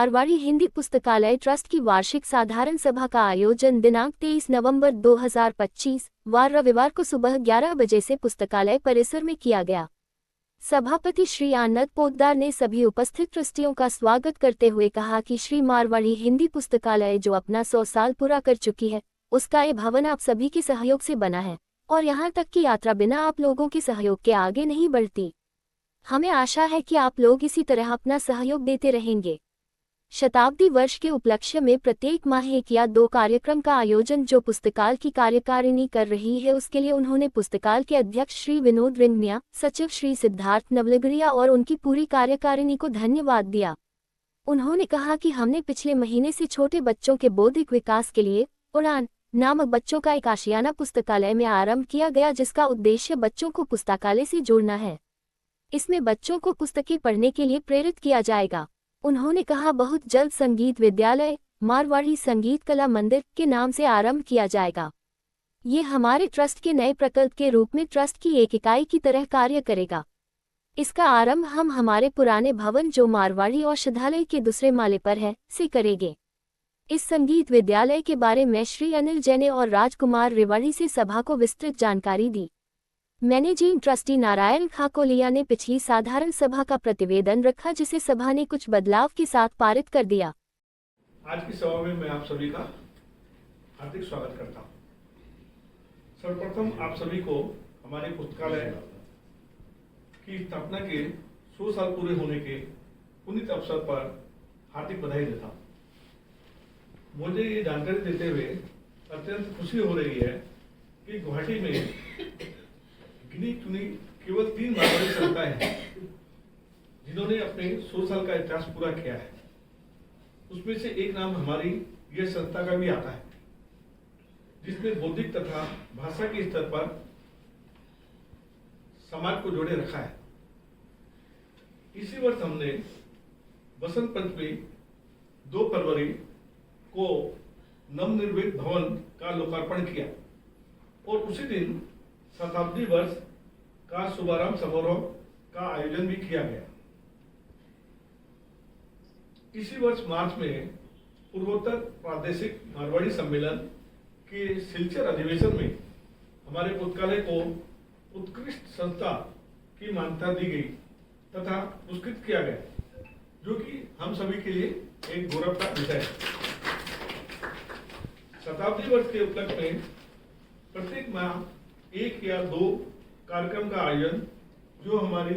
मारवाड़ी हिंदी पुस्तकालय ट्रस्ट की वार्षिक साधारण सभा का आयोजन दिनांक 23 नवंबर 2025 वार रविवार को सुबह 11 बजे से पुस्तकालय परिसर में किया गया। सभापति श्री आनंद पोद्दार ने सभी उपस्थित ट्रस्टियों का स्वागत करते हुए कहा कि श्री मारवाड़ी हिंदी पुस्तकालय जो अपना 100 साल पूरा कर चुकी है, उसका ये भवन आप सभी के सहयोग से बना है और यहाँ तक की यात्रा बिना आप लोगों के सहयोग के आगे नहीं बढ़ती। हमें आशा है कि आप लोग इसी तरह अपना सहयोग देते रहेंगे। शताब्दी वर्ष के उपलक्ष्य में प्रत्येक माह 1 या 2 कार्यक्रम का आयोजन जो पुस्तकाल की कार्यकारिणी कर रही है, उसके लिए उन्होंने पुस्तकाल के अध्यक्ष श्री विनोद रिंगनिया, सचिव श्री सिद्धार्थ नवलगरिया और उनकी पूरी कार्यकारिणी को धन्यवाद दिया। उन्होंने कहा कि हमने पिछले महीने से छोटे बच्चों के बौद्धिक विकास के लिए उड़ान नामक बच्चों का एक आशियाना पुस्तकालय में आरंभ किया गया, जिसका उद्देश्य बच्चों को पुस्तकालय से जोड़ना है। इसमें बच्चों को पुस्तकें पढ़ने के लिए प्रेरित किया जाएगा। उन्होंने कहा बहुत जल्द संगीत विद्यालय मारवाड़ी संगीत कला मंदिर के नाम से आरंभ किया जाएगा। ये हमारे ट्रस्ट के नए प्रकल्प के रूप में ट्रस्ट की एक इकाई की तरह कार्य करेगा। इसका आरंभ हम हमारे पुराने भवन जो मारवाड़ी औषधालय के दूसरे माले पर है से करेंगे। इस संगीत विद्यालय के बारे में श्री अनिल जैन और राजकुमार रेवाड़ी से सभा को विस्तृत जानकारी दी। मैनेजिंग ट्रस्टी नारायण खाकोलिया ने पिछली साधारण सभा का प्रतिवेदन रखा, जिसे सभा ने कुछ बदलाव के साथ पारित कर दिया। आज की सभा में मैं आप सभी का हार्दिक स्वागत करता हूं। सर्वप्रथम आप सभी को हमारे पुस्तकालय की स्थापना के 100 साल पूरे होने के पुनीत अवसर पर हार्दिक बधाई देता हूं। मुझे ये जानकारी देते हुए अत्यंत खुशी हो रही है कि गुवाहाटी में गिनी चुनी केवल 3 मारवाड़ी संस्थाएं हैं जिन्होंने अपने 100 साल का इतिहास पूरा किया है। उसमें से एक नाम हमारी यह संस्था का भी आता है, जिसने बौद्धिक तथा भाषा के स्तर पर समाज को जोड़े रखा है। इसी वर्ष हमने बसंत पंचमी 2 फरवरी को नवनिर्मित भवन का लोकार्पण किया और उसी दिन शताब्दी वर्ष का शुभारंभ समारोह का आयोजन भी किया गया। इसी वर्ष मार्च में पूर्वोत्तर प्रादेशिक मारवाड़ी सम्मेलन के सिलचर अधिवेशन में हमारे पुस्तकालय को उत्कृष्ट संस्था की मान्यता दी गई तथा पुरस्कृत किया गया, जो कि हम सभी के लिए एक गौरव का विषय है। शताब्दी वर्ष के उपलक्ष्य में प्रत्येक माह 1 या 2 कार्यक्रम का आयोजन जो हमारी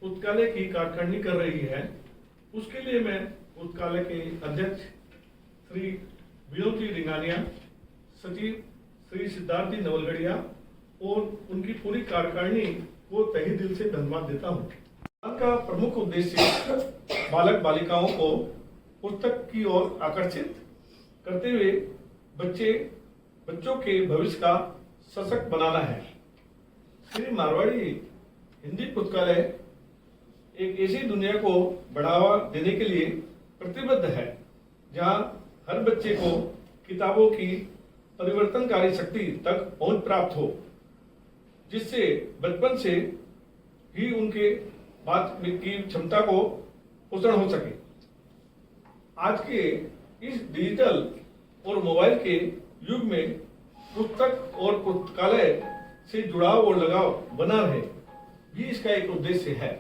पुस्तकालय की कार्यकारिणी कर रही है, उसके लिए मैं पुस्तकालय के अध्यक्ष श्री विनोद रिंगानिया, सचिव श्री सिद्धार्थ नवलगरिया और उनकी पूरी कार्यकारिणी को तहे दिल से धन्यवाद देता हूँ। का प्रमुख उद्देश्य बालक बालिकाओं को पुस्तक की ओर आकर्षित करते हुए बच्चों के भविष्य का सशक्त बनाना है। श्री मारवाड़ी हिंदी पुस्तकालय एक ऐसी दुनिया को बढ़ावा देने के लिए प्रतिबद्ध है, जहां हर बच्चे को किताबों की परिवर्तनकारी शक्ति तक पहुंच प्राप्त हो, जिससे बचपन से ही उनके बात की क्षमता को पोषण हो सके। आज के इस डिजिटल और मोबाइल के युग में पुस्तक और पुस्तकालय से जुड़ाव और लगाव बना रहे भी इसका एक उद्देश्य है।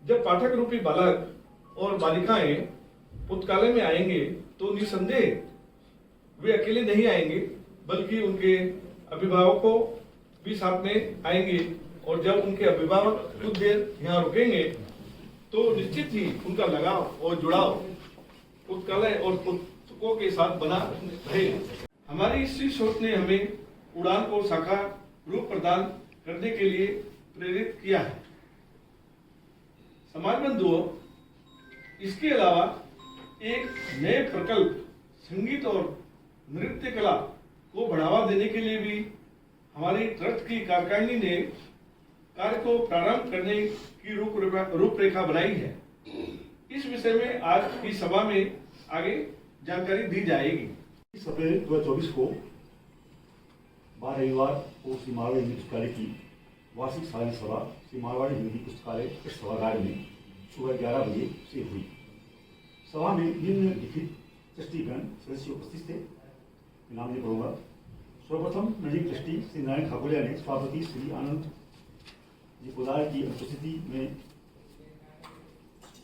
जब पाठक रूपी बालक और बालिकाएं पुस्तकालय में आएंगे तो निसंदेह वे अकेले नहीं आएंगे, बल्कि उनके अभिभावकों भी साथ में आएंगे और जब उनके अभिभावक कुछ देर यहाँ रुकेंगे तो निश्चित ही उनका लगाव और जुड़ाव पुस्तकालय और पुस्तकों के साथ बना रहेगा। हमारी इसी सोच ने हमें उड़ान को साकार रूप प्रदान करने के लिए प्रेरित किया है। समाज बंधुओं, इसके अलावा एक नए प्रकल्प संगीत और नृत्य कला को बढ़ावा देने के लिए भी हमारी ट्रस्ट की कार्यकारिणी ने कार्य को प्रारंभ करने की रूपरेखा बनाई है। इस विषय में आज की सभा में आगे जानकारी दी जाएगी। 20 अप्रैल 2024 को 12 रविवार को श्री मारवाड़ी हिंदी पुस्तकालय की वार्षिक साधारण सभा श्री मारवाड़ी हिंदी पुस्तकालय सभागार में सुबह 11 बजे से हुई। सभा में निम्नलिखित ट्रस्टीगण सदस्य उपस्थित थे। मैं नाम नहीं पढ़ूंगा। सर्वप्रथम मैनेजिंग ट्रस्टी श्री नारायण खाकुरिया ने सभापति श्री आनंद जी पोदार की उपस्थिति में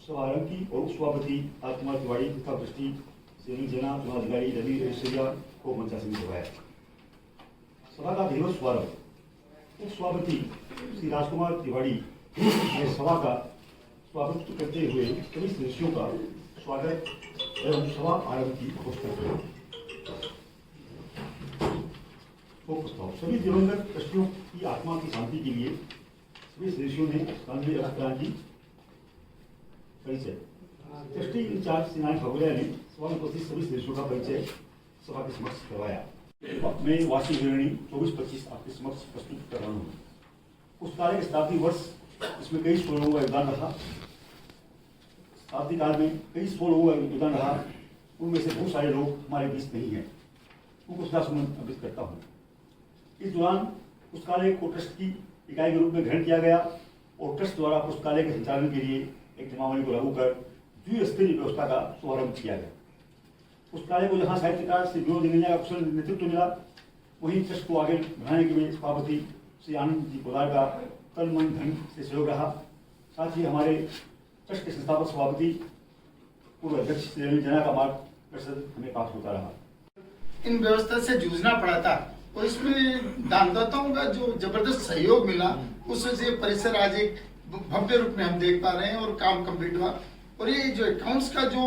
शुभारंभ की और सभापति राजकुमार तिवारी तथा ट्रस्टी श्री जना चुनाधिकारी रवि रेशरिया को मंचासन करवाया। सभा का विधिवत शुभारंभ उप सभापति श्री राजकुमार तिवारी ने सभा का स्वागत करते हुए सभी सदस्यों का स्वागत एवं सभा आरंभ की घोषणा की। सभी दिवंगत ट्रस्टियों की आत्मा की शांति के लिए सभी सदस्यों ने श्रद्धांजलि अर्पण की। परिचय ट्रस्टी इंचार्ज श्री नारायण खाकुरिया ने सभा में उपस्थित सभी सदस्यों का परिचय सभा के समक्ष करवाया। मैं वार्षिक विवरणी 24-25 आपके समक्ष प्रस्तुत कर रहा हूँ। पुस्तकालय के शताब्दी वर्ष इसमें कई स्व लोगों का योगदान रहा। शताब्दी काल में कई स्व लोगों का योगदान रहा। उनमें से बहुत सारे लोग हमारे बीच नहीं हैं, उनको श्रद्धासुमन अर्पित करता हूँ। इस दौरान पुस्तकालय को ट्रस्ट की इकाई के रूप में ग्रहण किया गया और ट्रस्ट द्वारा पुस्तकालय के संचालन के लिए एक नियमावली को लागू कर द्विस्तरीय व्यवस्था का शुभारंभ किया गया। पुस्तकालय को जहाँ साहित्यकार श्री विनोद इंगलिया का कुशल नेतृत्व मिला, वहीं ट्रस्ट को आगे बढ़ाने के लिए सभापति श्री आनंद जी पोदार का तन मन धन से सहयोग रहा। साथ ही हमारे ट्रस्ट के संस्थापक सभापति पूर्व अध्यक्ष श्री रवि जना का मार्गदर्शन हमें प्राप्त होता रहा। इन व्यवस्था से जूझना पड़ा था और इसमें दानदाताओं का जो जबरदस्त सहयोग मिला, उससे से परिसर आज एक भव्य रूप में हम देख पा रहे हैं और काम कंप्लीट हुआ। और ये जो अकाउंट्स का जो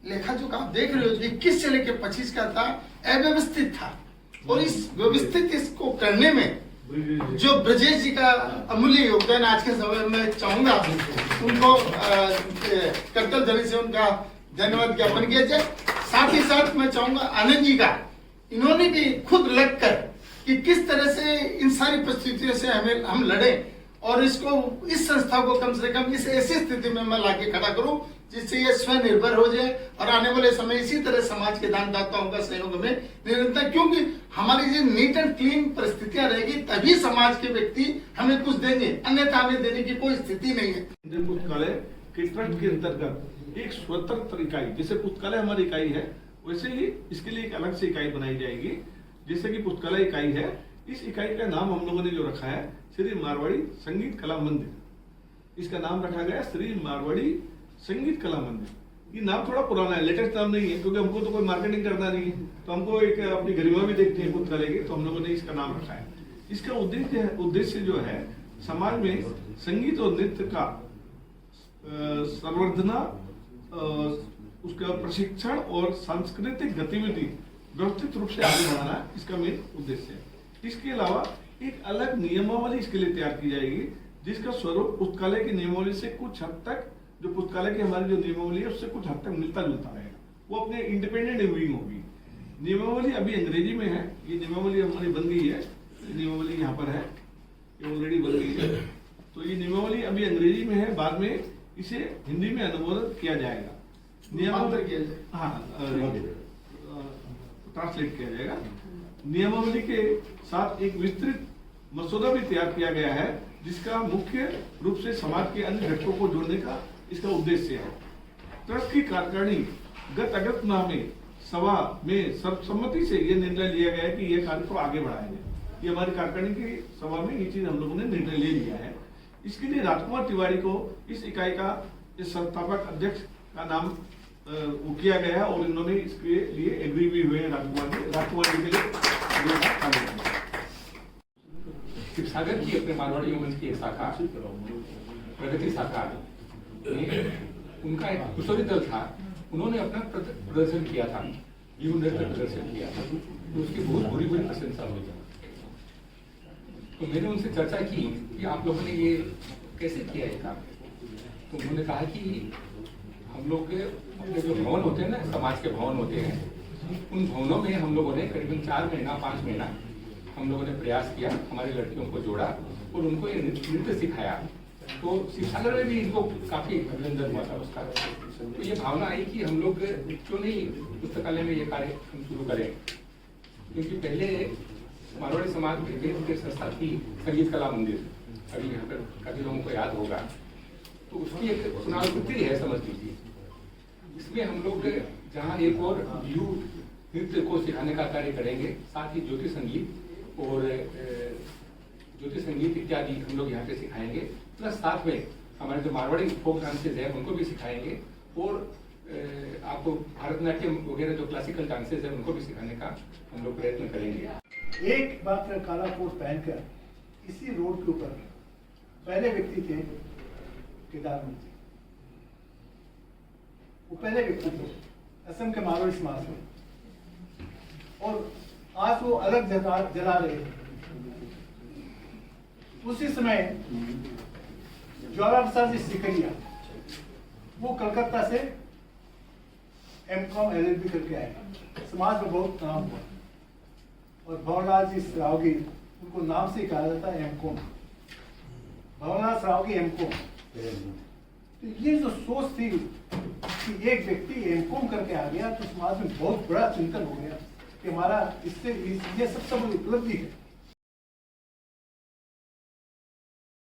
लेखा जोखा आप देख रहे हो, 21 से लेकर 25 का था, अव्यवस्थित था और इस व्यवस्थित इसको करने में जो ब्रजेश जी का अमूल्य योगदान आज के समय में चाहूंगा उनको कर्तव्य ध्वनि से उनका धन्यवाद ज्ञापन किया जाए। साथ ही साथ मैं चाहूंगा आनंद जी का, इन्होंने भी खुद लगकर कि किस तरह से इन सारी परिस्थितियों से हम लड़े और इसको इस संस्था को कम से कम इस ऐसी स्थिति में मैं लाके खड़ा करूं जिससे ये स्वनिर्भर हो जाए और आने वाले समय इसी तरह समाज के दानदाताओं का सहयोग में निरंतर, क्योंकि हमारी ये नीट एंड क्लीन परिस्थितियां रहेगी तभी समाज के व्यक्ति हमें कुछ देंगे, अन्यथा हमें देने की कोई स्थिति नहीं है। पुस्तकालय के ट्रस्ट के अंतर्गत एक स्वतंत्र इकाई, जैसे पुस्तकालय हमारी इकाई है वैसे ही इसके लिए एक अलग से इकाई बनाई जाएगी। जैसे कि पुस्तकालय इकाई है, इस इकाई का नाम हम लोगों ने जो रखा है श्री मारवाड़ी संगीत कला मंदिर। इसका नाम रखा गया श्री मारवाड़ी संगीत कला मंदिर। ये नाम थोड़ा पुराना है, लेटेस्ट नाम नहीं है, क्योंकि हमको तो कोई मार्केटिंग करना नहीं है, तो हमको एक अपनी गरिमा भी देखते हैं पुस्तकालय की, तो हम लोगों ने इसका नाम रखा है। इसका उद्देश्य जो है समाज में संगीत और नृत्य का संवर्धना, उसका प्रशिक्षण और सांस्कृतिक गतिविधि व्यवस्थित रूप से आगे बढ़ाना इसका मेन उद्देश्य है। इसके अलावा एक अलग नियमावली इसके लिए तैयार की जाएगी, जिसका स्वरूप पुस्तकालय की नियमावली से कुछ हद तक, जो पुस्तकालय की हमारी जो नियमावली है उससे कुछ हद तक मिलता जुलता रहेगा। वो अपने इंडिपेंडेंट विंग होगी। नियमावली अभी अंग्रेजी में है, ये नियमावली हमारी बन गई है, नियमावली यहाँ पर है, ये ऑलरेडी बन गई है। तो ये नियमावली अभी अंग्रेजी में है, बाद में इसे हिंदी में अनुवादित किया जाएगा, ट्रांसलेट किया जाएगा। नियमावली के साथ एक विस्तृत मसौदा भी तैयार किया गया है, जिसका मुख्य रूप से समाज के अन्य घटकों को जोड़ने का इसका उद्देश्य है। ट्रस्ट की कार्यकारिणी गत अगस्त माह में सभा में सर्वसम्मति से यह निर्णय लिया गया है कि यह कार्य को आगे बढ़ाया जाए। ये हमारी कार्यकारिणी की सभा में ये चीज हम लोगों ने निर्णय ले लिया है। इसके लिए राजकुमार तिवारी को इस इकाई का इस संस्थापक अध्यक्ष का नाम वो किया गया है और इन्होंने इसके लिए एग्री भी हुए हैं। राजकुमार जी के लिए शिवसागर की अपने मारवाड़ी वंश की एक शाखा प्रगति शाखा उनका एक कुशली दल था, उन्होंने अपना प्रदर्शन किया था, जीवन नृत्य प्रदर्शन किया था, तो उसकी बहुत बुरी प्रशंसा हुई। तो मैंने उनसे चर्चा की कि आप लोगों ने ये कैसे किया ये काम। तो उन्होंने कहा कि हम लोग के अपने जो भवन होते हैं ना, समाज के भवन होते हैं, उन भवनों में हम लोगों ने करीबन 4 महीना 5 महीना हम लोगों ने प्रयास किया, हमारी लड़कियों को जोड़ा और उनको ये नृत्य सिखाया। तो शिवसागर में भी इनको काफी अभिनंदन हुआ था उसका। तो ये भावना आई कि हम लोग क्यों नहीं पुस्तकालय में ये कार्य हम शुरू करें, क्योंकि पहले मारवाड़ी समाज में एक संस्था थी संगीत कला मंदिर, अभी यहाँ पर काफी लोगों को याद होगा। तो उसकी एक पुनरावृत्ति है समझ लीजिए। इसमें हम लोग जहाँ एक और बिहू नृत्य को सिखाने का कार्य करेंगे, साथ ही ज्योति संगीत और ज्योति संगीत इत्यादि हम लोग यहाँ पे सिखाएंगे, प्लस साथ में हमारे जो मारवाड़ी फोक डांसेज है उनको भी सिखाएंगे, और आपको भरतनाट्यम वगैरह जो क्लासिकल डांसेज है उनको भी सिखाने का हम लोग प्रयत्न करेंगे। एक बात काला कोट पहनकर इसी रोड के ऊपर पहले व्यक्ति थे केदारनाथ जी। वो पहले व्यक्ति थे असम के मारवाड़ी समाज में, और आज वो अलग जला रहे हैं। उसी समय ज्वाला प्रसाद जी सिकरिया वो कलकत्ता से M.Com LLB करके आए, समाज में बहुत नाम हुआ, और भवनलाल जी सरावगी उनको नाम से कहा जाता है M.Com, भवनलाल सरावगी M.Com। तो ये जो सोच थी कि एक व्यक्ति M.Com करके आ गया तो समाज में बहुत बड़ा चिंतन हो गया कि हमारा इससे ये सबसे बड़ी उपलब्धि है।